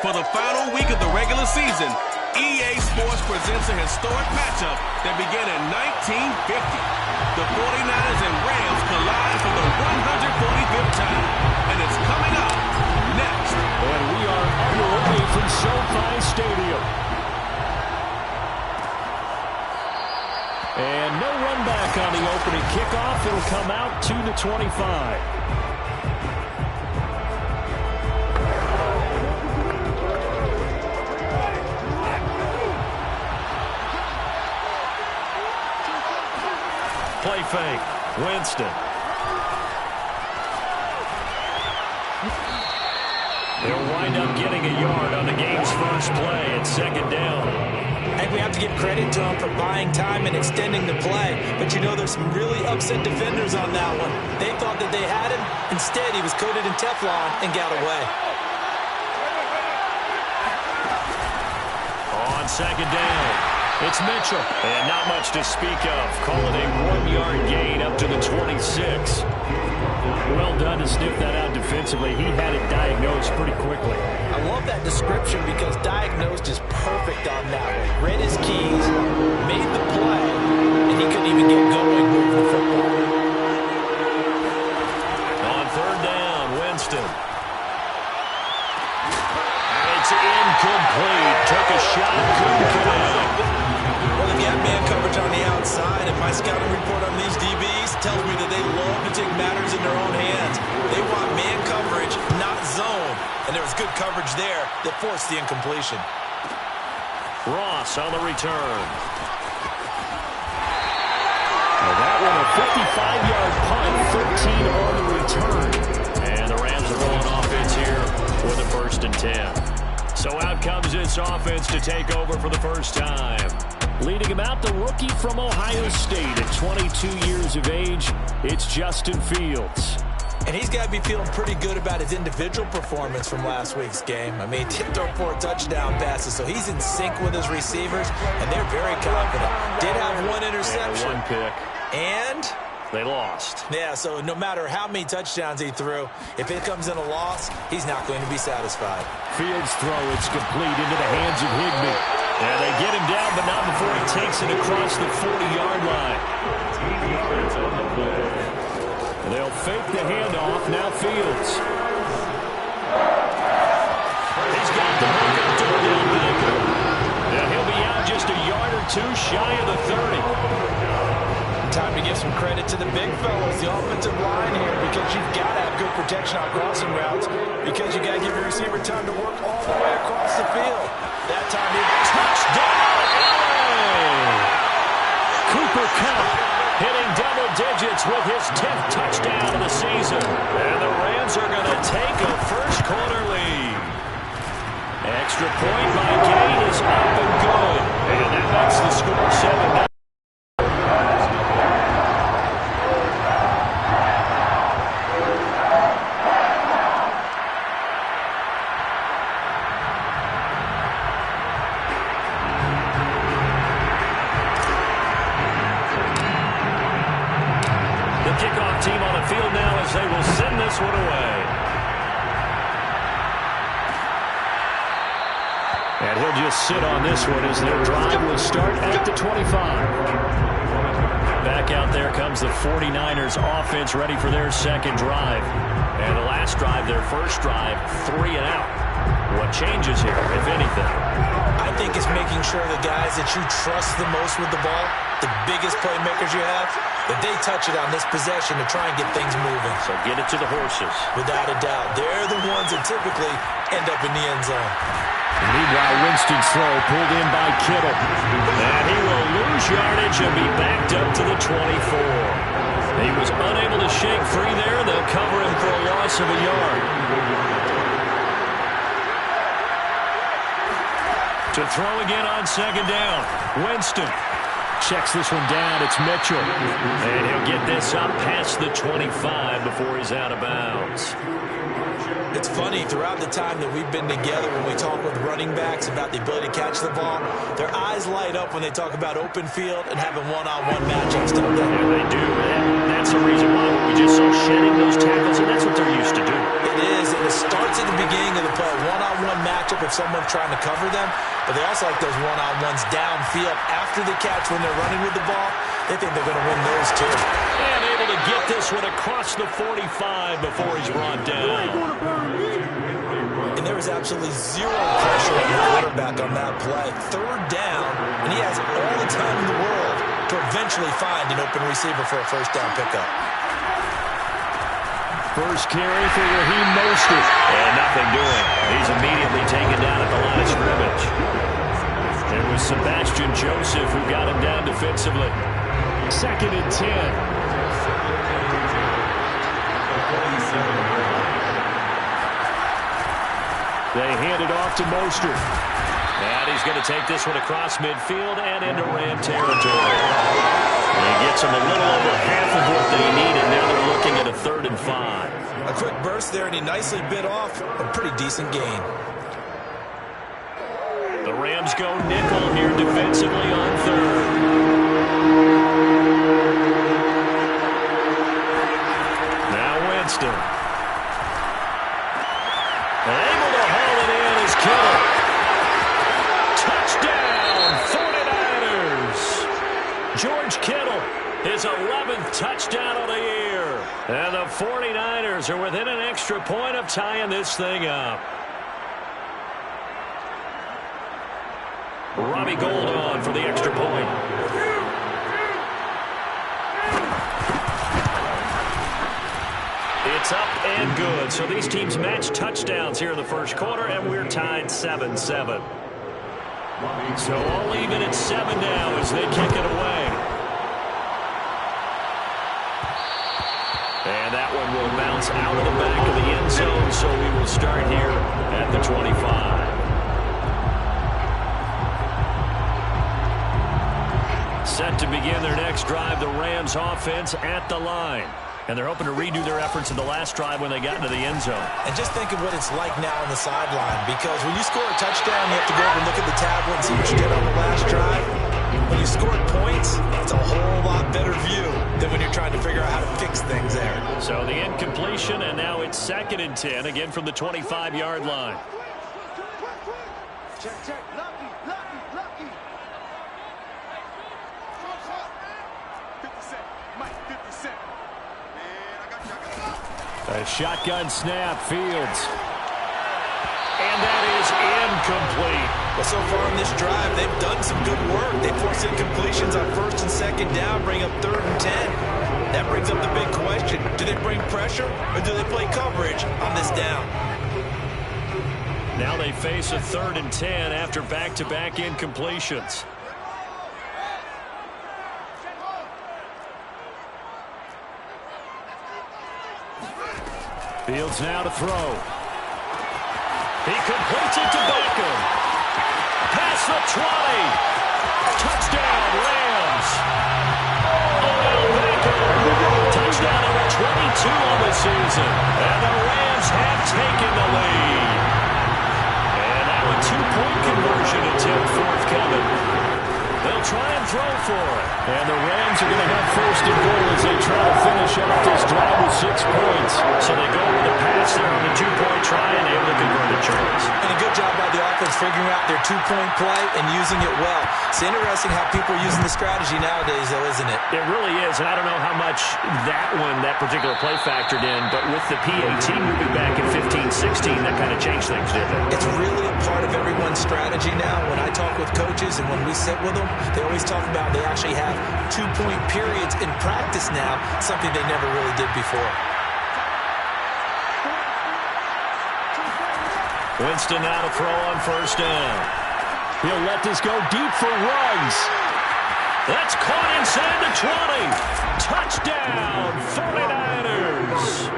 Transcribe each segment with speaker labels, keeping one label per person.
Speaker 1: For the final week of the regular season, EA Sports presents a historic matchup that began in 1950. The 49ers and Rams collide for the 145th time, and it's coming up next.
Speaker 2: And we are underway from SoFi Stadium. And no run back on the opening kickoff. It'll come out to the 25. Play fake. Winston. They'll wind up getting a yard on the game's first play at second down.
Speaker 3: I think we have to give credit to him for buying time and extending the play. But you know, there's some really upset defenders on that one. They thought that they had him. Instead, he was coated in Teflon and got away.
Speaker 2: On second down. It's Mitchell. And not much to speak of. Call it a 1-yard gain up to the 26. Well done to sniff that out defensively. He had it diagnosed pretty quickly.
Speaker 3: I love that description because diagnosed is perfect on that one. Read his keys, made the play, and he couldn't even get going moving the football.
Speaker 2: On third down, Winston. And it's incomplete. Took a shot, couldn't connect.
Speaker 3: Well, they got man coverage on the outside, and my scouting report on these DBs tells me that they love to take matters in their own hands. They want man coverage, not zone. And there was good coverage there that forced the incompletion.
Speaker 2: Ross on the return. Well, that one a 55-yard punt, 13 on the return. And the Rams are rolling offense here with a 1st and 10. So out comes this offense to take over for the first time. Leading him out, the rookie from Ohio State at 22 years of age, it's Justin Fields.
Speaker 3: And he's got to be feeling pretty good about his individual performance from last week's game. I mean, he threw 4 touchdown passes, so he's in sync with his receivers, and they're very confident. Did have 1 interception.
Speaker 2: Yeah, 1 pick.
Speaker 3: And
Speaker 2: they lost.
Speaker 3: Yeah, so no matter how many touchdowns he threw, if it comes in a loss, he's not going to be satisfied.
Speaker 2: Fields' throw, it's complete into the hands of Higbee. And they get him down, but not before he takes it across the 40-yard line. And they'll fake the handoff. Now Fields. He's got the hook up to the Baker. And he'll be out just a yard or 2 shy of the 30.
Speaker 3: Time to give some credit to the big fellas, the offensive line here, because you've got to have good protection on crossing routes, because you got to give your receiver time to work all the way across the field. That time he touchdown!
Speaker 2: Cooper Kupp hitting double digits with his 10th touchdown of the season. And the Rams are going to take a first-quarter lead. Extra point by Gay is up and good. And that makes the score 7-9. Kickoff team on the field now as they will send this one away. And he'll just sit on this one as their drive will start at the 25. Back out there comes the 49ers offense ready for their second drive. And the last drive, their first drive, 3 and out. What changes here, if anything?
Speaker 3: I think it's making sure the guys that you trust the most with the ball, the biggest playmakers you have, that they touch it on this possession to try and get things moving.
Speaker 2: So get it to the horses.
Speaker 3: Without a doubt. They're the ones that typically end up in the end zone.
Speaker 2: Meanwhile, Winston's throw pulled in by Kittle. And he will lose yardage and be backed up to the 24. He was unable to shake free there. They'll cover him for a loss of a yard. To throw again on second down. Winston checks this one down. It's Mitchell. And he'll get this up past the 25 before he's out of bounds.
Speaker 3: It's funny, throughout the time that we've been together, when we talk with running backs about the ability to catch the ball, their eyes light up when they talk about open field and having one-on-one matchups, don't they?
Speaker 2: Yeah, they do. And that's the reason why we just saw shedding those tackles, and that's what they're used to doing.
Speaker 3: It is, and it starts at the beginning of the play. One-on-one matchup, if someone's trying to cover them, but they also like those one-on-ones downfield after the catch when they're running with the ball. They think they're going to win those too.
Speaker 2: And able to get this one across the 45 before he's brought down.
Speaker 3: And there was absolutely zero pressure on the quarterback on that play. Third down, and he has all the time in the world to eventually find an open receiver for a first down pickup.
Speaker 2: First carry for Raheem Mostert. And nothing doing. He's immediately taken down at the line of scrimmage. It was Sebastian Joseph who got him down defensively. 2nd and 10. They hand it off to Mostert. And he's going to take this one across midfield and into Ram territory. And he gets them a little over half of what they needed. Now they're looking at a 3rd and 5.
Speaker 3: A quick burst there, and he nicely bit off a pretty decent gain.
Speaker 2: The Rams go nickel here defensively on 3rd. Now Winston. Able to haul it in is Kittle. Touchdown, 49ers. George Kittle, his 11th touchdown of the year. And the 49ers are within an extra point of tying this thing up. Robbie Gould on for the extra point. It's up and good. So these teams match touchdowns here in the first quarter, and we're tied 7-7. So all even at 7 now as they kick it away. And that one will bounce out of the back of the end zone, so we will start here at the 25. Set to begin their next drive, the Rams offense at the line. And they're hoping to redo their efforts in the last drive when they got into the end zone.
Speaker 3: And just think of what it's like now on the sideline, because when you score a touchdown, you have to go over and look at the tablet and see what you did on the last drive. When you score points, it's a whole lot better view than when you're trying to figure out how to fix things there.
Speaker 2: So the incompletion, and now it's 2nd and 10, again from the 25-yard line.
Speaker 4: Check, check. Lucky, lucky, lucky. 50 Cent. Mike, 50 Cent. Man, I got you.
Speaker 2: A shotgun snap, Fields. And that is incomplete.
Speaker 3: Well, so far on this drive, they've done some good work. They forced incompletions on 1st and 2nd down, bring up 3rd and 10. That brings up the big question. Do they bring pressure, or do they play coverage on this down?
Speaker 2: Now they face a 3rd and 10 after back-to-back incompletions. Fields now to throw. He completes it to Beckham. Past the 20. Touchdown, Rams. Odell Beckham. Touchdown number 22 on the season. And the Rams have taken the lead. And now a 2-point conversion attempt forthcoming. They'll try and throw for it. And the Rams are going to have 1st and goal as they try to finish off this drive with 6 points. So they go with the pass there on the 2-point try and able to convert it, Charles.
Speaker 3: And a good job by the offense figuring out their 2-point play and using it well. It's interesting how people are using the strategy nowadays, though, isn't it?
Speaker 2: It really is, and I don't know how much that particular play factored in, but with the PAT moving back in 15-16, that kind of changed things, didn't it?
Speaker 3: It's really a part of everyone's strategy now. When I talk with coaches and when we sit with them, they always talk about they actually have 2-point periods in practice now, something they never really did before.
Speaker 2: Winston now to throw on 1st down. He'll let this go deep for Ruggs. That's caught inside the 20. Touchdown, 49ers.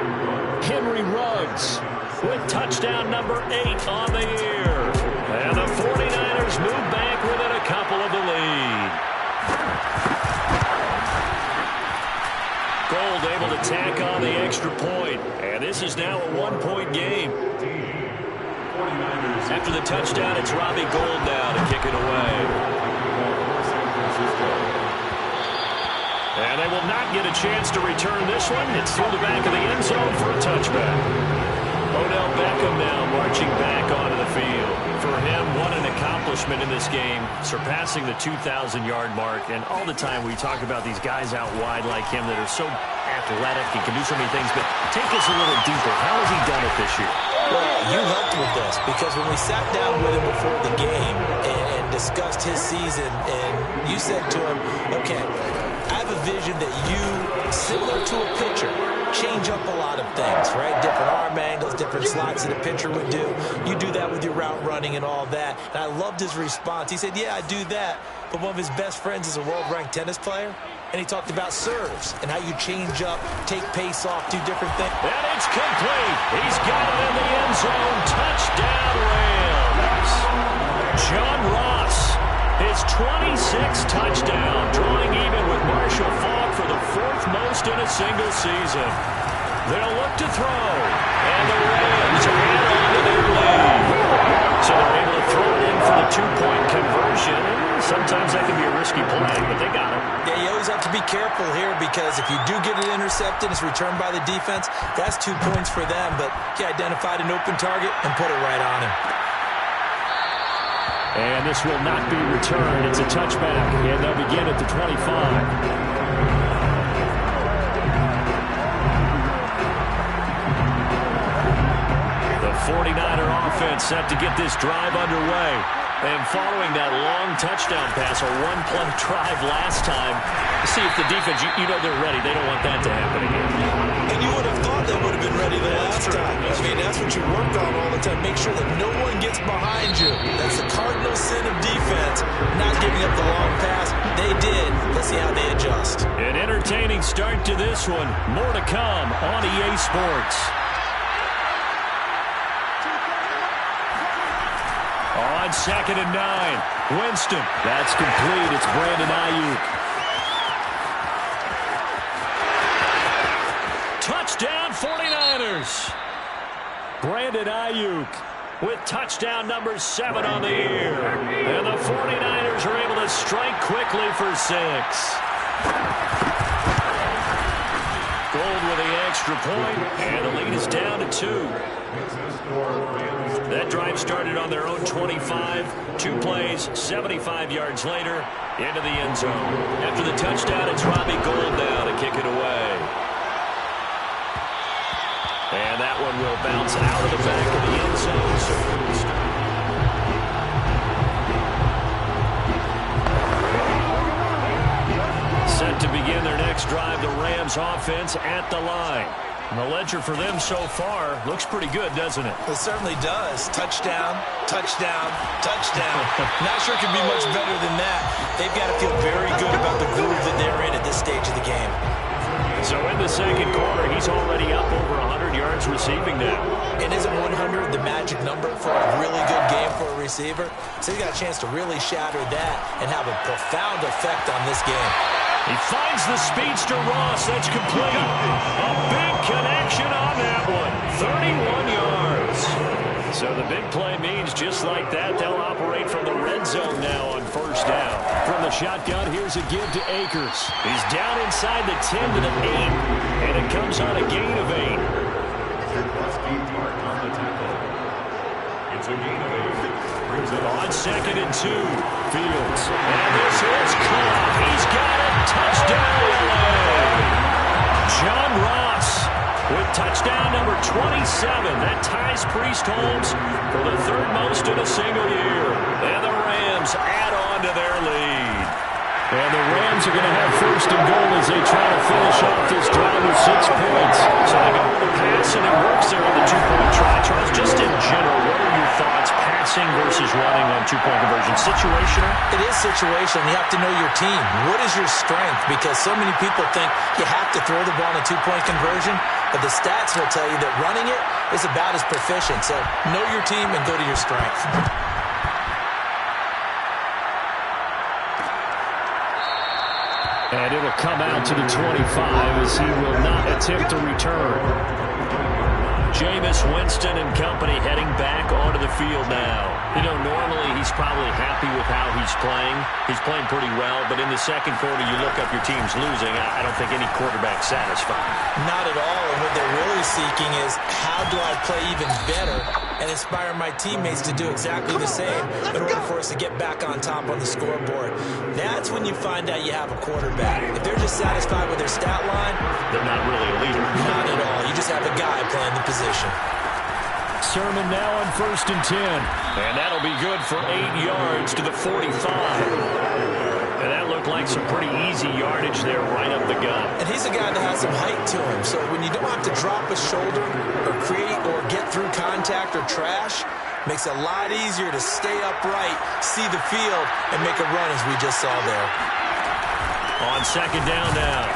Speaker 2: Henry Ruggs with touchdown number 8 on the year. And the 49ers move back within a couple of the lead. Gould able to tack on the extra point. And this is now a 1-point game. After the touchdown, it's Robbie Gould now to kick it away. And they will not get a chance to return this one. It's through the back of the end zone for a touchback. Odell Beckham now marching back onto the field. accomplishment in this game, surpassing the 2,000-yard mark. And all the time we talk about these guys out wide like him that are so athletic and can do so many things. But take us a little deeper. How has he done it this year?
Speaker 3: Well, you helped with this because when we sat down with him before the game and discussed his season, and you said to him, okay, I have a vision that you, similar to a pitcher, change up a lot of things, right? Different arm angles, different slots that a pitcher would do. You do that with your route running and all that. And I loved his response. He said, yeah, I do that. But one of his best friends is a world-ranked tennis player. And he talked about serves and how you change up, take pace off, do different things.
Speaker 2: And it's complete. He's got it in the end zone. Touchdown, Rams. John Ross, his 26th touchdown, drawing even with Marshall Faulk for the 4th most in a single season. They'll look to throw, and the Rams add on to their lead. So they're able to throw it in for the 2-point conversion. Sometimes that can be a risky play, but they got it.
Speaker 3: Yeah, you always have to be careful here because if you do get it intercepted, it's returned by the defense, that's 2 points for them. But he identified an open target and put it right on him.
Speaker 2: And this will not be returned. It's a touchback, and they'll begin at the 25. The 49er offense set to get this drive underway. And following that long touchdown pass, a one-play drive last time, see if the defense, you know they're ready. They don't want that to happen again.
Speaker 3: And you would have thought they would have been ready the last time. I mean, that's what you work on all the time. Make sure that no one gets behind you. That's the cardinal sin of defense, not giving up the long pass. They did. Let's see how they adjust.
Speaker 2: An entertaining start to this one. More to come on EA Sports. On 2nd and 9, Winston. That's complete. It's Brandon Ayuk. Touchdown 49ers. Brandon Ayuk with touchdown number 7 on the year. And the 49ers are able to strike quickly for 6. Gold with the extra point, and the lead is down to 2. That drive started on their own 25. 2 plays, 75 yards later, into the end zone. After the touchdown, it's Robbie Gould now to kick it away. And that one will bounce out of the back of the end zone. Set to begin their next drive, the Rams offense at the line. And the ledger for them so far looks pretty good, doesn't it?
Speaker 3: It certainly does. Touchdown, touchdown, touchdown. Not sure it could be much better than that. They've got to feel very good about the groove that they're in at this stage of the game.
Speaker 2: So in the second quarter, he's already up over 100 yards receiving now.
Speaker 3: And isn't 100 the magic number for a really good game for a receiver? So he's got a chance to really shatter that and have a profound effect on this game.
Speaker 2: He finds the speedster Ross. That's complete. A big connection on that one. 31 yards. So the big play means just like that, they'll operate from the red zone now on 1st down. From the shotgun, here's a give to Akers. He's down inside the 10 to the 8. And it comes on a gain of 8. It's a gain of 8. On 2nd and 2, Fields. And this is caught. He's got it. Touchdown, LA. John Ross with touchdown number 27. That ties Priest Holmes for the 3rd most in a single year. And the Rams add on to their lead. And the Rams are going to have 1st and goal as they try to finish off this drive with 6 points. So they go with the pass, and it works there on the 2-point try. Charles, just in general, what are your thoughts, passing versus running on 2-point conversion? Situational?
Speaker 3: It is situational. You have to know your team. What is your strength? Because so many people think you have to throw the ball in a 2-point conversion, but the stats will tell you that running it is about as proficient. So know your team and go to your strength.
Speaker 2: And it'll come out to the 25 as he will not attempt to return. Jameis Winston and company heading back onto the field now. You know, normally he's probably happy with how he's playing. He's playing pretty well, but in the second quarter, you look up your team's losing. I don't think any quarterback's satisfied.
Speaker 3: Not at all, and what they're really seeking is how do I play even better and inspire my teammates to do exactly the same in order for us to get back on top on the scoreboard. That's when you find out you have a quarterback. If they're just satisfied with their stat line,
Speaker 2: they're not really a leader.
Speaker 3: Not at all. You just have a guy playing the position.
Speaker 2: Sermon now on 1st and 10. And that'll be good for 8 yards to the 45. And that looked like some pretty easy yardage there right up the gut.
Speaker 3: And he's a guy that has some height to him. So when you don't have to drop a shoulder or create or get through contact or trash, makes it a lot easier to stay upright, see the field, and make a run as we just saw there.
Speaker 2: On 2nd down now,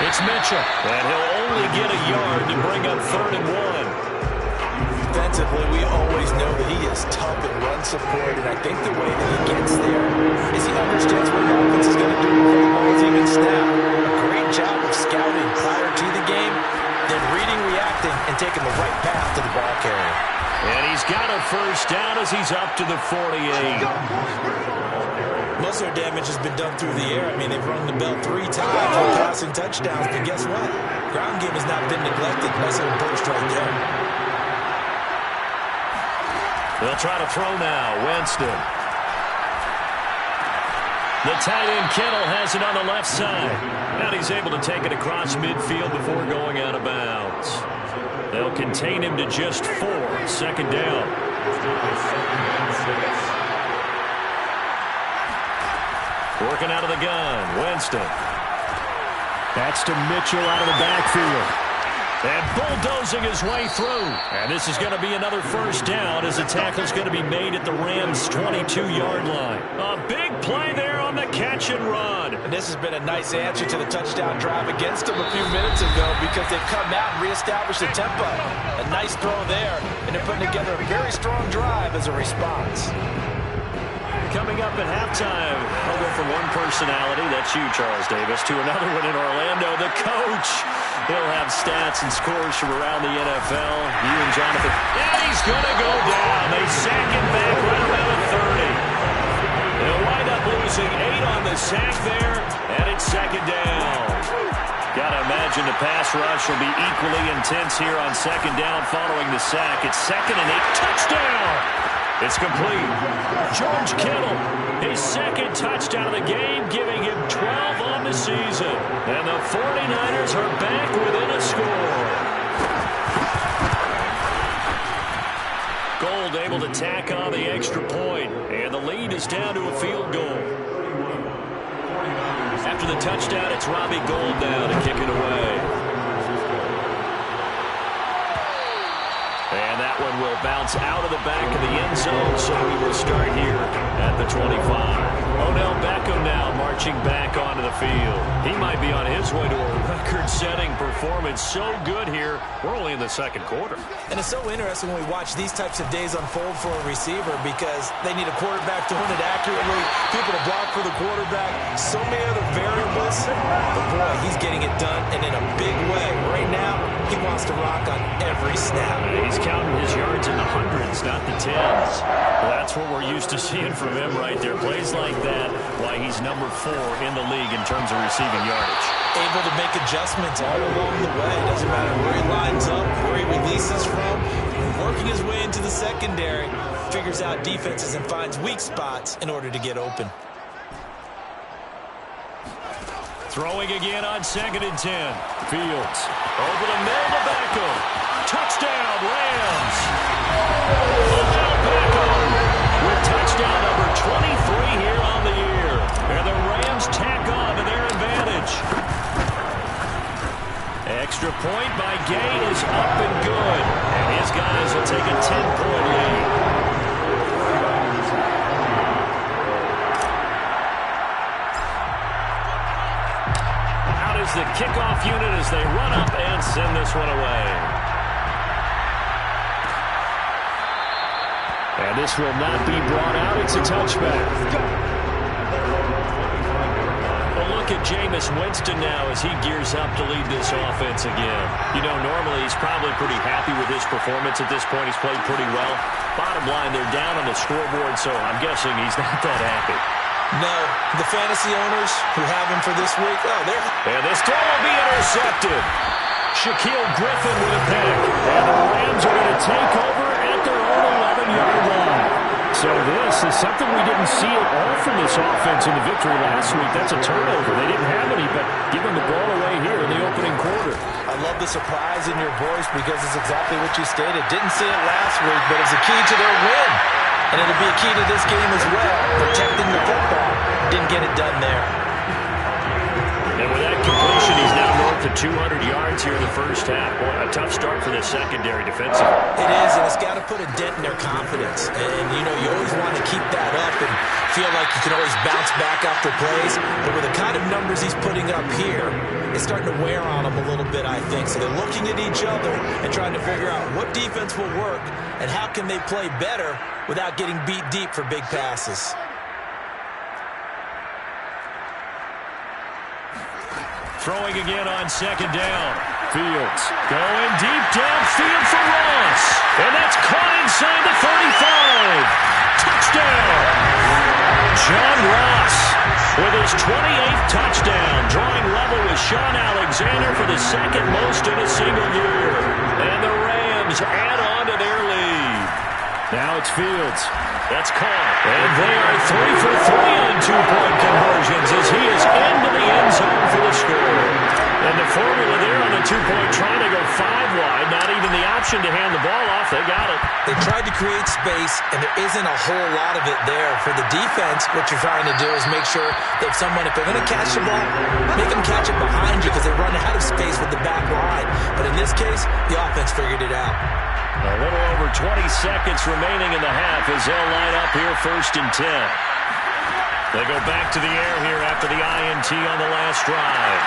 Speaker 2: it's Mitchell. And he'll only get a yard to bring up 3rd and 1.
Speaker 3: Defensively, we always know that he is tough in run support, and I think the way that he gets there is he understands what the offense is going to do before the ball's even snapped. A great job of scouting prior to the game, then reading, reacting, and taking the right path to the ball carrier.
Speaker 2: And he's got a 1st down as he's up to the 48.
Speaker 3: Most of their damage has been done through the air. I mean, they've rung the bell 3 times with passing touchdowns, but guess what? Ground game has not been neglected. Nice little burst right there.
Speaker 2: They'll try to throw now. Winston. The tight end Kittle has it on the left side. And he's able to take it across midfield before going out of bounds. They'll contain him to just 4. 2nd down. Working out of the gun. Winston. That's to Mitchell out of the backfield. And bulldozing his way through. And this is going to be another 1st down as the tackle's going to be made at the Rams' 22-yard line. A big play there on the catch and run.
Speaker 3: And this has been a nice answer to the touchdown drive against them a few minutes ago because they've come out and reestablished the tempo. A nice throw there, and they're putting together a very strong drive as a response.
Speaker 2: Coming up at halftime, I'll go from one personality, that's you, Charles Davis, to another one in Orlando, the coach. He'll have stats and scores from around the NFL. You and Jonathan. And he's going to go down. They sack him back right around the 30. They'll wind up losing 8 on the sack there, and it's 2nd down. Got to imagine the pass rush will be equally intense here on 2nd down following the sack. It's 2nd and 8. Touchdown! It's complete. George Kittle, his 2nd touchdown of the game, giving him 12 on the season. And the 49ers are back within a score. Gold able to tack on the extra point, and the lead is down to a field goal. After the touchdown, it's Robbie Gould now to kick it away. And that one will bounce out of the back of the end zone, so we will start here at the 25. Odell Beckham now marching back onto the field. He might be on his way to a record-setting performance. So good here. We're only in the 2nd quarter.
Speaker 3: And it's so interesting when we watch these types of days unfold for a receiver because they need a quarterback to run it accurately, people to block for the quarterback, so many other variables. But, boy, he's getting it done and in a big way. Right now, he wants to rock on every snap.
Speaker 2: He's counting his yards in the hundreds, not the tens. Well, that's what we're used to seeing from him right there. Plays like that, why he's number 4 in the league in terms of receiving yardage.
Speaker 3: Able to make adjustments all along the way. Doesn't matter where he lines up, where he releases from. Working his way into the secondary, figures out defenses and finds weak spots in order to get open.
Speaker 2: Throwing again on 2nd and 10. Fields over the middle to Beckham. Touchdown, Rams. Odell Beckham with touchdown number 23 here on the year. And the Rams tack on to their advantage. Extra point by Gay is up and good. And his guys will take a 10-point lead. The kickoff unit as they run up and send this one away. And this will not be brought out. It's a touchback. A look at Jameis Winston now as he gears up to lead this offense again. You know, normally he's probably pretty happy with his performance at this point. He's played pretty well. Bottom line, they're down on the scoreboard, so I'm guessing he's not that happy.
Speaker 3: No, the fantasy owners who have him for this week,
Speaker 2: and this throw will be intercepted. Shaquille Griffin with a pick. And the Rams are going to take over at their own So this is something we didn't see at all from this offense in the victory last week. That's a turnover. They didn't have any, but giving the ball away here in the opening quarter.
Speaker 3: I love the surprise in your voice because it's exactly what you stated. Didn't see it last week, but it's a key to their win. And it'll be a key to this game as well. Protecting the football. Didn't get it done there.
Speaker 2: And with that completion, he's now north of 200 yards here in the first half. Boy, a tough start for the secondary defensively.
Speaker 3: It is, and it's got to put a dent in their confidence. And, you know, you always want to keep that up and feel like you can always bounce back after plays. But with the kind of numbers he's putting up here, it's starting to wear on them a little bit, I think. So they're looking at each other and trying to figure out what defense will work and how can they play better without getting beat deep for big passes.
Speaker 2: Throwing again on second down. Fields going deep downfield for Ross. And that's caught inside the 35. Touchdown. John Ross with his 28th touchdown, drawing level with Sean Alexander for the second most in a single year. And the Rams add on to their lead. Now it's Fields. That's caught. And they are 3 for 3 on two-point conversions as he is into the end zone for the score. And the formula there on the two-point, trying to go 5 wide, not even the option to hand the ball off. They got it.
Speaker 3: They tried to create space, and there isn't a whole lot of it there. For the defense, what you're trying to do is make sure that someone, if they're going to catch the ball, make them catch it behind you because they run out of space with the back line. But in this case, the offense figured it out.
Speaker 2: A little over 20 seconds remaining in the half as they'll line up here 1st and 10. They go back to the air here after the INT on the last drive.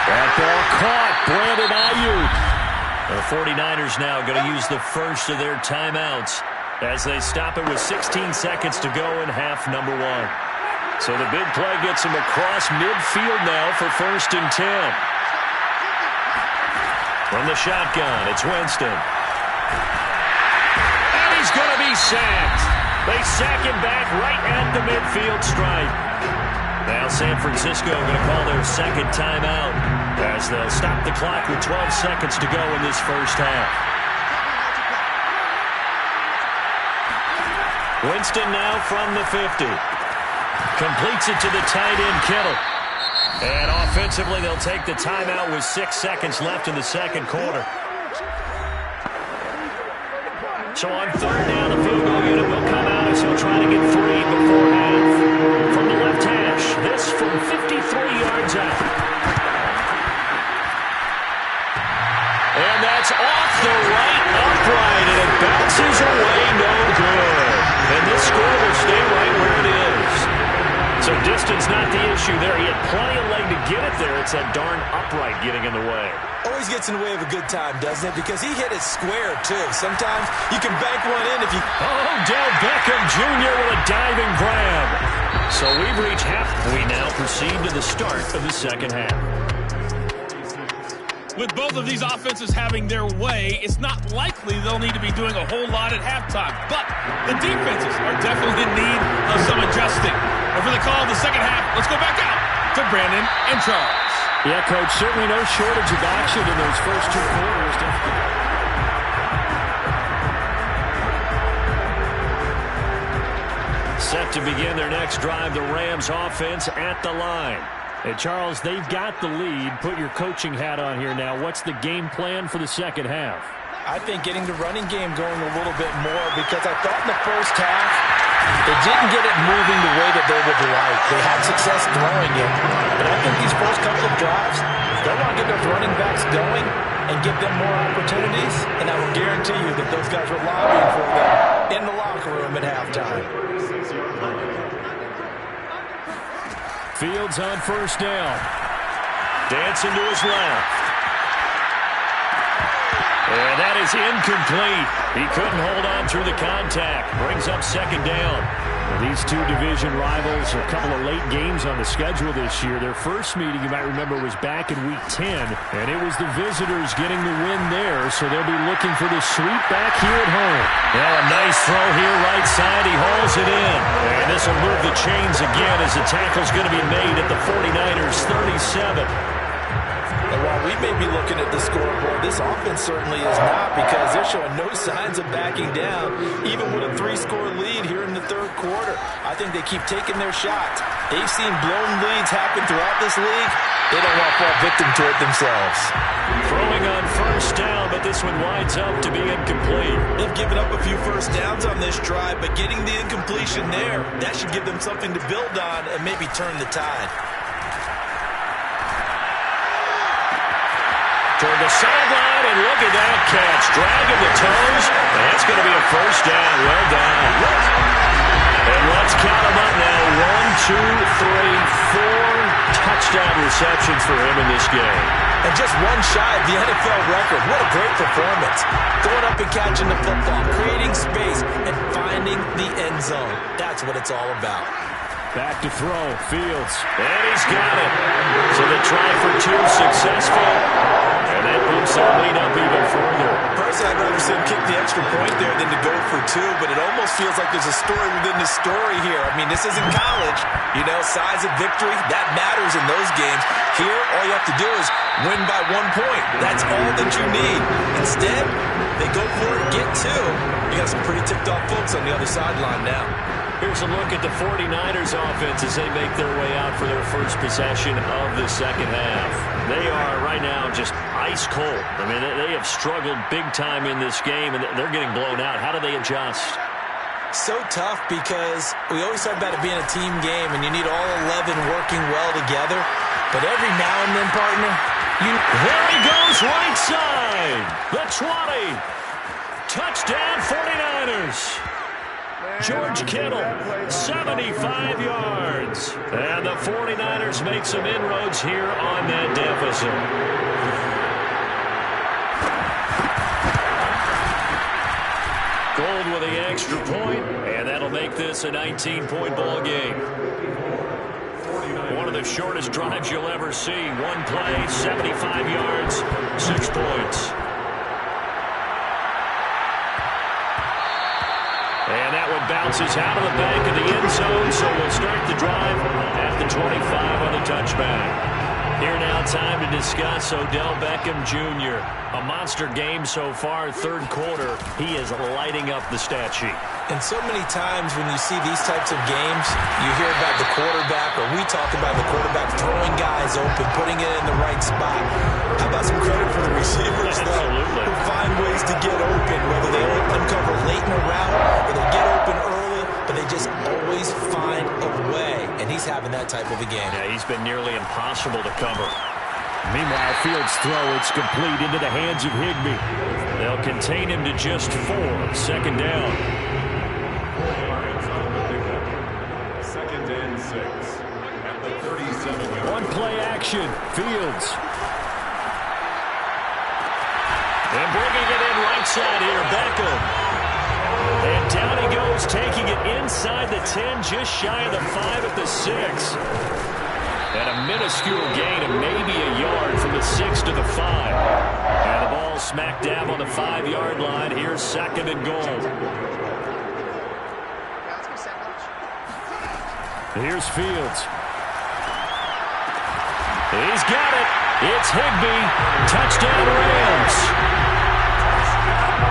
Speaker 2: That ball caught. Brandon Ayuk. The 49ers now going to use the first of their timeouts as they stop it with 16 seconds to go in half number 1. So the big play gets them across midfield now for 1st and 10. From the shotgun, it's Winston. And he's going to be sacked. They sack him back right at the midfield stripe. Now San Francisco going to call their second timeout as they'll stop the clock with 12 seconds to go in this first half. Winston now from the 50. Completes it to the tight end, Kittle. And offensively, they'll take the timeout with 6 seconds left in the second quarter. So on third down, the field goal unit will come out as he'll try to get 3 before half. From the left hash, this from 53 yards out. And that's off the right upright, and it bounces away no good. And this score will stay right where it is. So distance not the issue there. He had plenty of leg to get it there. It's that darn upright getting in the way.
Speaker 3: Always gets in the way of a good time, doesn't it? Because he hit it square, too. Sometimes you can bank one in if you...
Speaker 2: Oh, Del Beckham Jr. with a diving grab. So we've reached half. We now proceed to the start of the second half.
Speaker 5: With both of these offenses having their way, it's not likely they'll need to be doing a whole lot at halftime. But the defenses are definitely in need of some adjusting. And for the call of the second half, let's go back out to Brandon and Charles.
Speaker 2: Yeah, Coach, certainly no shortage of action in those first 2 quarters. Set to begin their next drive, the Rams offense at the line. Hey, Charles, they've got the lead. Put your coaching hat on here now. What's the game plan for the second half?
Speaker 3: I think getting the running game going a little bit more because I thought in the first half they didn't get it moving the way that they would like. They had success throwing it. But I think these first couple of drives, they want to get those running backs going and give them more opportunities. And I will guarantee you that those guys were lobbying for them in the locker room at halftime.
Speaker 2: Fields on first down. Dancing to his left. And that is incomplete. He couldn't hold on through the contact. Brings up second down. Well, these two division rivals, a couple of late games on the schedule this year. Their first meeting, you might remember, was back in Week 10, and it was the visitors getting the win there, so they'll be looking for the sweep back here at home. Well, a nice throw here, right side. He hauls it in. And this will move the chains again as the tackle's going to be made at the 49ers' 37.
Speaker 3: And while we may be looking at the scoreboard, this This offense certainly is not, because they're showing no signs of backing down, even with a 3-score lead here in the third quarter. I think they keep taking their shots. They've seen blown leads happen throughout this league. They don't want to fall victim to it themselves.
Speaker 2: Throwing on first down, but this one winds up to be incomplete.
Speaker 3: They've given up a few first downs on this drive, but getting the incompletion there, that should give them something to build on and maybe turn the tide.
Speaker 2: Toward the sideline, and look at that catch. Dragging the toes, and that's going to be a first down. Well done. And let's count them up now. 1, 2, 3, 4 touchdown receptions for him in this game.
Speaker 3: And just one shy of the NFL record. What a great performance. Going up and catching the football, creating space, and finding the end zone. That's what it's all about.
Speaker 2: Back to throw, Fields. And he's got it. So the try for 2 successful. And that moves their lead up even further.
Speaker 3: Personally, I'd rather see him kick the extra point there than to go for 2, but it almost feels like there's a story within the story here. I mean, this isn't college. You know, size of victory, that matters in those games. Here, all you have to do is win by 1 point. That's all that you need. Instead, they go for it, get 2. You got some pretty ticked-off folks on the other sideline now.
Speaker 2: Here's a look at the 49ers offense as they make their way out for their first possession of the second half. They are right now just ice cold. I mean, they have struggled big time in this game, and they're getting blown out. How do they adjust?
Speaker 3: So tough, because we always talk about it being a team game, and you need all 11 working well together. But every now and then, partner,
Speaker 2: there he goes, right side. The 20. Touchdown, 49ers. George Kittle, 75 yards. And the 49ers make some inroads here on that deficit. Gold with the extra point, and that'll make this a 19-point ball game. One of the shortest drives you'll ever see. One play, 75 yards, 6 points. And that one bounces out of the back of the end zone, so we'll start the drive at the 25 on the touchback. Here now, time to discuss Odell Beckham Jr. A monster game so far, third quarter. He is lighting up the stat sheet.
Speaker 3: And so many times when you see these types of games, you hear about the quarterback, or we talk about the quarterback throwing guys open, putting it in the right spot. How about some credit for the receivers, though, who find ways to get open, whether they uncover late in a route or they get open early, but they just always find a way. And he's having that type of a game.
Speaker 2: Yeah, he's been nearly impossible to cover.
Speaker 6: Meanwhile, Fields' throw, it's complete into the hands of Higbee.
Speaker 2: They'll contain him to just 4. Second down.
Speaker 7: Second and 6 at the 37.
Speaker 6: One play action. Fields.
Speaker 2: And bringing it in right side here, Beckham. And down he goes, taking it inside the 10, just shy of the 5 at the 6. And a minuscule gain of maybe a yard from the 6 to the 5. And the ball smack dab on the 5-yard line. Here's second and goal.
Speaker 6: Here's Fields.
Speaker 2: He's got it. It's Higbee. Touchdown Rams.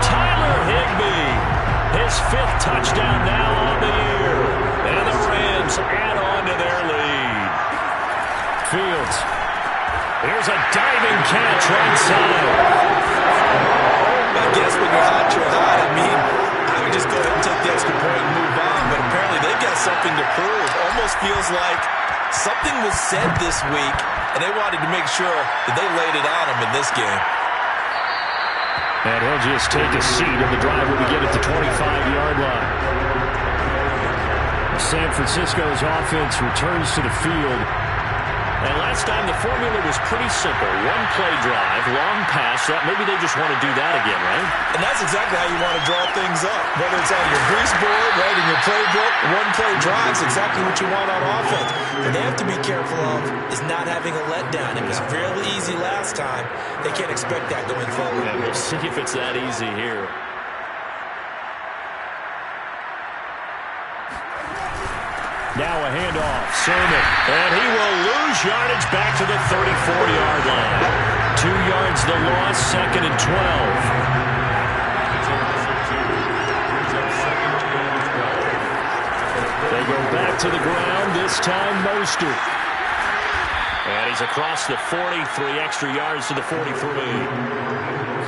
Speaker 2: Tyler Higbee. His 5th touchdown now on the year. And the Rams add on to their lead.
Speaker 6: Fields.
Speaker 2: Here's a diving catch right side.
Speaker 3: I guess when you're hot, you're hot. I mean, I would just go ahead and take the extra point and move on. But apparently they've got something to prove. Almost feels like something was said this week, and they wanted to make sure that they laid it on them in this game.
Speaker 6: And he'll just take a seat, and the drive will begin at the 25-yard line. San Francisco's offense returns to the field.
Speaker 2: And last time the formula was pretty simple. One play drive, long pass. Maybe they just want to do that again, right?
Speaker 3: And that's exactly how you want to draw things up. Whether it's on your grease board, right, in your playbook, one play drive is exactly what you want on offense. What they have to be careful of is not having a letdown. It was fairly easy last time. They can't expect that going forward.
Speaker 2: And we'll see if it's that easy here.
Speaker 6: Now a handoff.
Speaker 2: Sermon. And he will lose yardage back to the 34-yard line. 2 yards the loss, second and and 12. They go back to the ground, this time Mostert. And he's across the 40, 3 extra yards to the 43.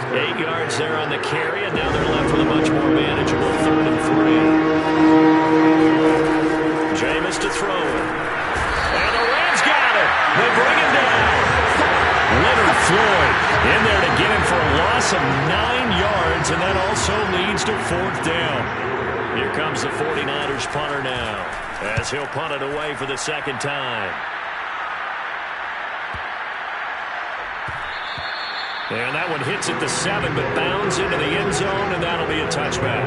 Speaker 2: 8 yards there on the carry, and now they're left with a much more manageable 3rd and 3. Jameis to throw it. And the Rams got it. They bring him down. Leonard Floyd in there to get him for a loss of 9 yards, and that also leads to 4th down. Here comes the 49ers punter now, as he'll punt it away for the 2nd time. And that one hits at the 7, but bounds into the end zone, and that'll be a touchback.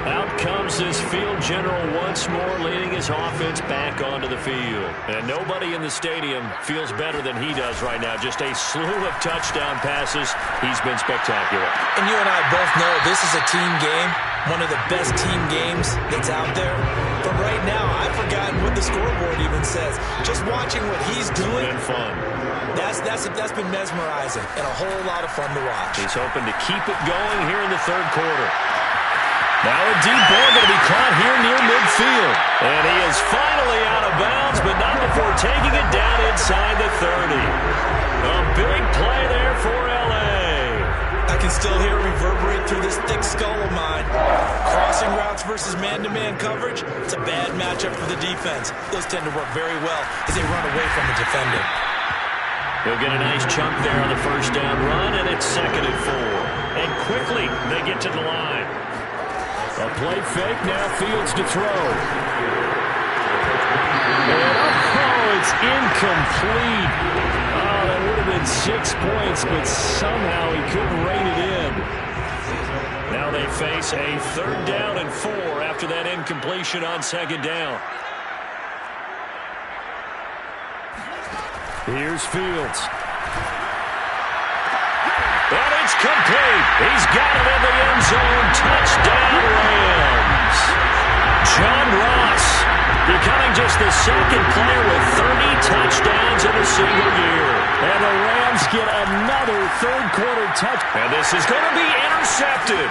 Speaker 2: Out comes this field general once more, leading his offense back onto the field. And nobody in the stadium feels better than he does right now. Just a slew of touchdown passes. He's been spectacular.
Speaker 3: And you and I both know this is a team game, one of the best team games that's out there. But right now, I've forgotten what the scoreboard even says. Just watching what he's doing.
Speaker 2: Been fun.
Speaker 3: That's been mesmerizing and a whole lot of fun to watch.
Speaker 2: He's hoping to keep it going here in the 3rd quarter. Now a deep ball going to be caught here near midfield. And he is finally out of bounds, but not before taking it down inside the 30. A big play there for L.A.
Speaker 3: I can still hear it reverberate through this thick skull of mine. Crossing routes versus man-to-man coverage, it's a bad matchup for the defense. Those tend to work very well as they run away from the defender.
Speaker 2: He'll get a nice chunk there on the 1st down run, and it's 2nd and 4. And quickly, they get to the line. A play fake, now Fields to throw. And it's incomplete. Oh, that would have been 6 points, but somehow he couldn't rein it in. Now they face a 3rd down and 4 after that incompletion on 2nd down. Here's Fields. And it's complete. He's got it in the end zone. Touchdown, Rams. John Ross becoming just the 2nd player with 30 touchdowns in a single year. And the Rams get another 3rd quarter touch. And this is going to be intercepted.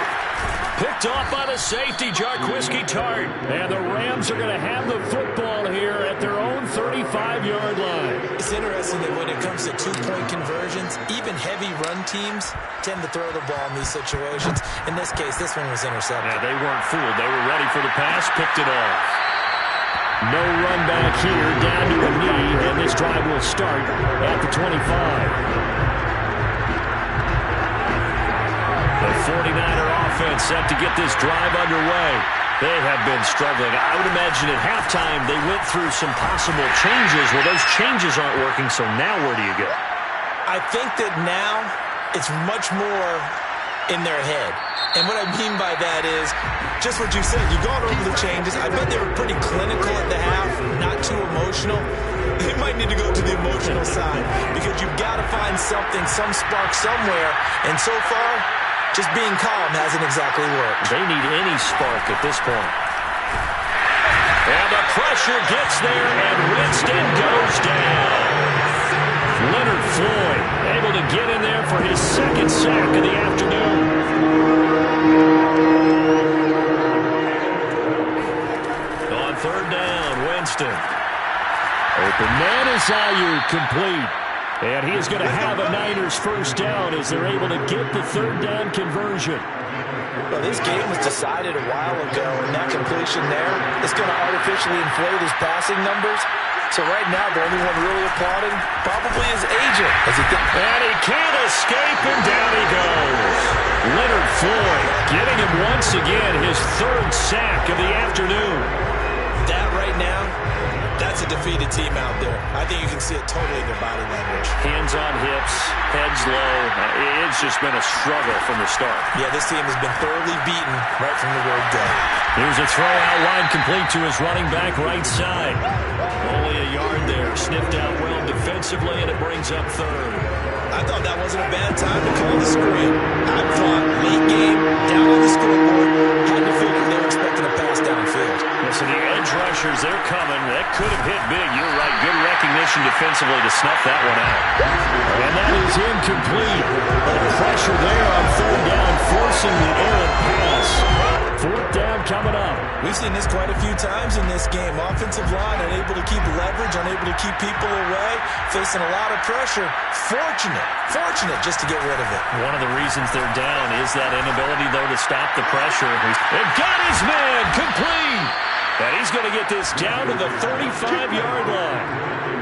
Speaker 2: Picked off by the safety, Jarquiski Tart. And the Rams are going to have the football here at their own 35-yard line.
Speaker 3: It's interesting that when it comes to 2-point conversions, even heavy run teams tend to throw the ball in these situations. In this case, this one was intercepted.
Speaker 2: Yeah, they weren't fooled. They were ready for the pass, picked it off. No run back here, down to a knee, and this drive will start at the 25. The 49er offense set to get this drive underway. They have been struggling. I would imagine at halftime they went through some possible changes. Well, those changes aren't working, so now where do you go?
Speaker 3: I think that now it's much more in their head. And what I mean by that is just what you said. You've gone over the changes. I bet they were pretty clinical at the half, not too emotional. They might need to go to the emotional side because you've got to find something, some spark somewhere. And so far, just being calm hasn't exactly worked.
Speaker 2: They need any spark at this point. And the pressure gets there, and Winston goes down. Leonard Floyd able to get in there for his 2nd sack of the afternoon. On 3rd down, Winston. Open man is Ayuk, complete. And he is going to have a Niners 1st down as they're able to get the 3rd down conversion.
Speaker 3: Well, this game was decided a while ago, and that completion there is going to artificially inflate his passing numbers. So right now, the only one really applauding probably his agent.
Speaker 2: And he can't escape, and down he goes. Leonard Floyd getting him once again his 3rd sack of the afternoon.
Speaker 3: That right now, that's a defeated team out there. I think you can see it totally in their body language.
Speaker 2: Hands on hips, heads low. It's just been a struggle from the start.
Speaker 3: Yeah, this team has been thoroughly beaten right from the word go.
Speaker 2: Here's a throw out wide complete to his running back right side. Only a yard there. Sniffed out well defensively, and it brings up 3rd.
Speaker 3: I thought that wasn't a bad time to call the screen. I thought late game, down on the scoreboard, had to figure they were expecting a pass downfield.
Speaker 2: So the edge rushers, they're coming. That could have hit big. You're right. Good recognition defensively to snuff that one out. And that is incomplete. A
Speaker 6: coming up.
Speaker 3: We've seen this quite a few times in this game. Offensive line unable to keep leverage, unable to keep people away, facing a lot of pressure. Fortunate just to get rid of it.
Speaker 2: One of the reasons they're down is that inability, though, to stop the pressure. They've got his man complete. And he's going to get this down to the 35-yard line.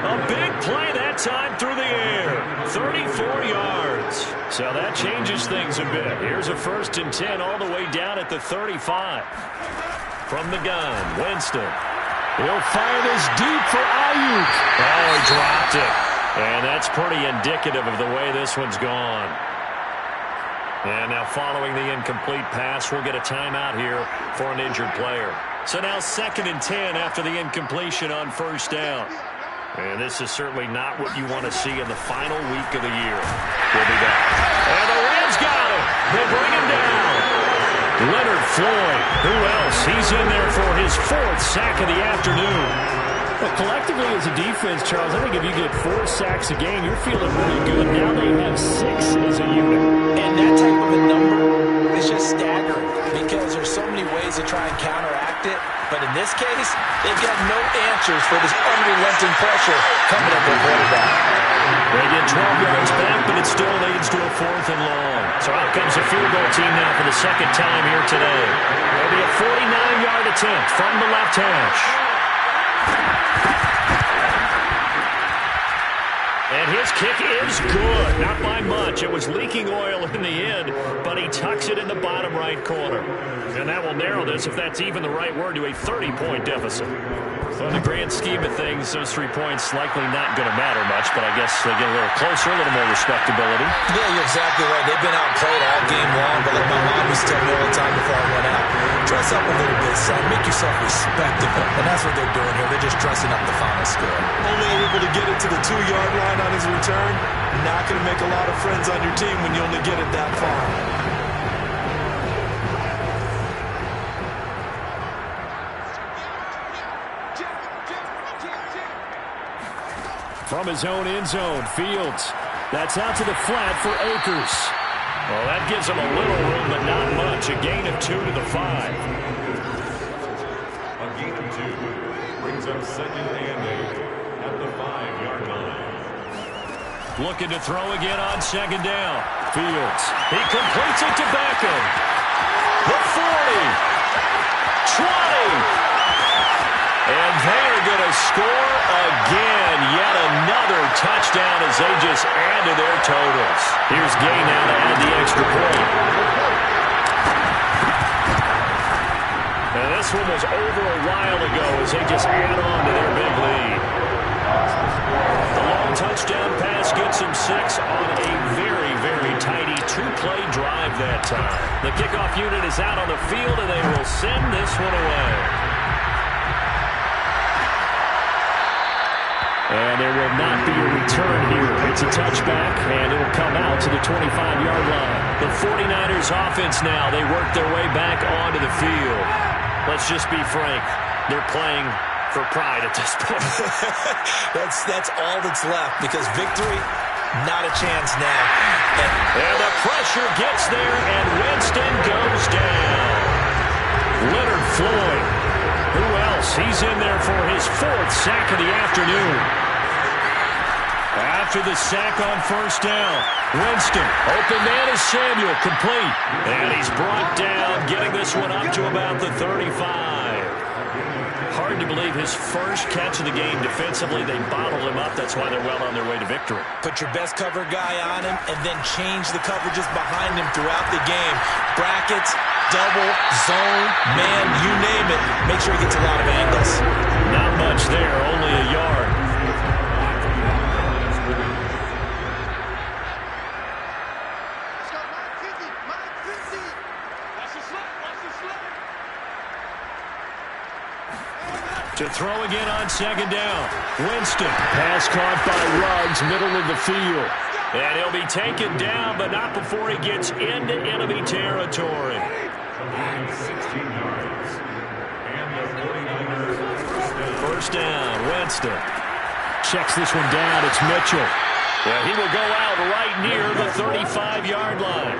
Speaker 2: A big play that time through the air. 34 yards. So that changes things a bit. Here's a 1st and 10 all the way down at the 35. From the gun, Winston. He'll fire this deep for Ayuk. Oh, he dropped it. And that's pretty indicative of the way this one's gone. And now following the incomplete pass, we'll get a timeout here for an injured player. So now 2nd and 10 after the incompletion on 1st down. And this is certainly not what you want to see in the final week of the year. We'll be back. And the Rams got him. They bring him down. Leonard Floyd. Who else? He's in there for his 4th sack of the afternoon.
Speaker 6: Well, collectively as a defense, Charles, I think if you get 4 sacks a game, you're feeling really good. Now they have 6 as a unit.
Speaker 3: And that type of a number is just staggering because there's so many ways to try and counteract it. But in this case, they've got no answers for this unrelenting pressure coming at their quarterback.
Speaker 2: They get 12 yards back, but it still leads to a 4th and long. So out comes a field goal team now for the 2nd time here today. It'll be a 49-yard attempt from the left hash. And his kick is good. Not by much. It was leaking oil in the end, but he tucks it in the bottom right corner. And that will narrow this, if that's even the right word, to a 30-point deficit. So in the grand scheme of things, those 3 points likely not going to matter much, but I guess they get a little closer, a little more respectability.
Speaker 3: Yeah, you're exactly right. They've been outplayed all game long, but like my mom used to tell me all the time before I went out, dress up a little bit, son. Make yourself respectable. And that's what they're doing here. They're just dressing up the final score. Only able to get it to the 2-yard line on his return. Not going to make a lot of friends on your team when you only get it that far.
Speaker 6: From his own end zone, Fields. That's out to the flat for Akers.
Speaker 2: Well, that gives him a little room, but not much. A gain of 2 to the 5.
Speaker 7: A gain of 2 brings up 2nd and 8 at the 5-yard line.
Speaker 2: Looking to throw again on 2nd down. Fields. He completes it to Beckham. The 40. 20. And they're going to score again. Yet another touchdown as they just add to their totals. Here's Gay now to add the extra point. And this one was over a while ago as they just add on to their big lead. The long touchdown pass gets him 6 on a very, very tidy 2-play drive that time. The kickoff unit is out on the field, and they will send this one away.
Speaker 6: And there will not be a return here. It's a touchback, and it'll come out to the 25-yard line.
Speaker 2: The 49ers offense now, they work their way back onto the field. Let's just be frank. They're playing for pride at this point.
Speaker 3: That's all that's left because victory, not a chance now.
Speaker 2: And the pressure gets there, and Winston goes down. Leonard Floyd. Who else? He's in there for his 4th sack of the afternoon. After the sack on 1st down, Winston, open man is Samuel, complete. And he's brought down, getting this one up to about the 35. Hard to believe his first catch of the game defensively. They bottled him up. That's why they're well on their way to victory.
Speaker 3: Put your best cover guy on him and then change the coverages behind him throughout the game. Brackets, double, zone, man, you name it. Make sure he gets a lot of angles.
Speaker 2: Not much there, only a yard. To throw again on 2nd down. Winston.
Speaker 6: Pass caught by Ruggs, middle of the field.
Speaker 2: And he'll be taken down, but not before he gets into enemy territory.
Speaker 7: 16 yards. And the 49ers
Speaker 2: First down, Winston.
Speaker 6: Checks this one down. It's Mitchell.
Speaker 2: Yeah, he will go out right near the 35-yard line.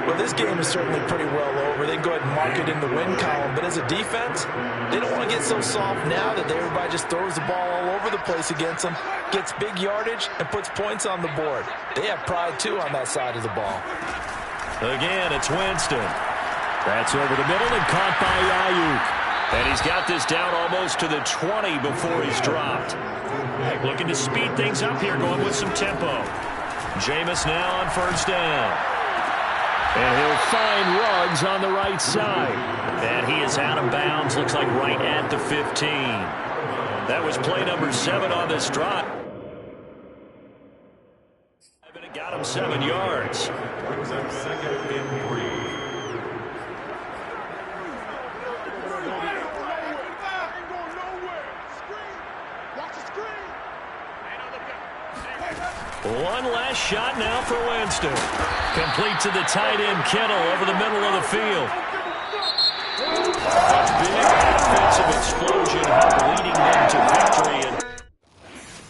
Speaker 3: Well, this game is certainly pretty well over. They can go ahead and mark it in the win column. But as a defense, they don't want to get so soft now that everybody just throws the ball all over the place against them, gets big yardage, and puts points on the board. They have pride, too, on that side of the ball.
Speaker 2: Again, it's Winston. That's over the middle and caught by Ayuk. And he's got this down almost to the 20 before he's dropped. Looking to speed things up here, going with some tempo. Jameis now on first down. And he'll find Ruggs on the right side. And he is out of bounds, looks like right at the 15. That was play number 7 on this drive. And it got him 7 yards.
Speaker 7: Brings up second and 3.
Speaker 2: One last shot now for Winston. Complete to the tight end, Kittle, over the middle of the field. A big offensive explosion leading them to victory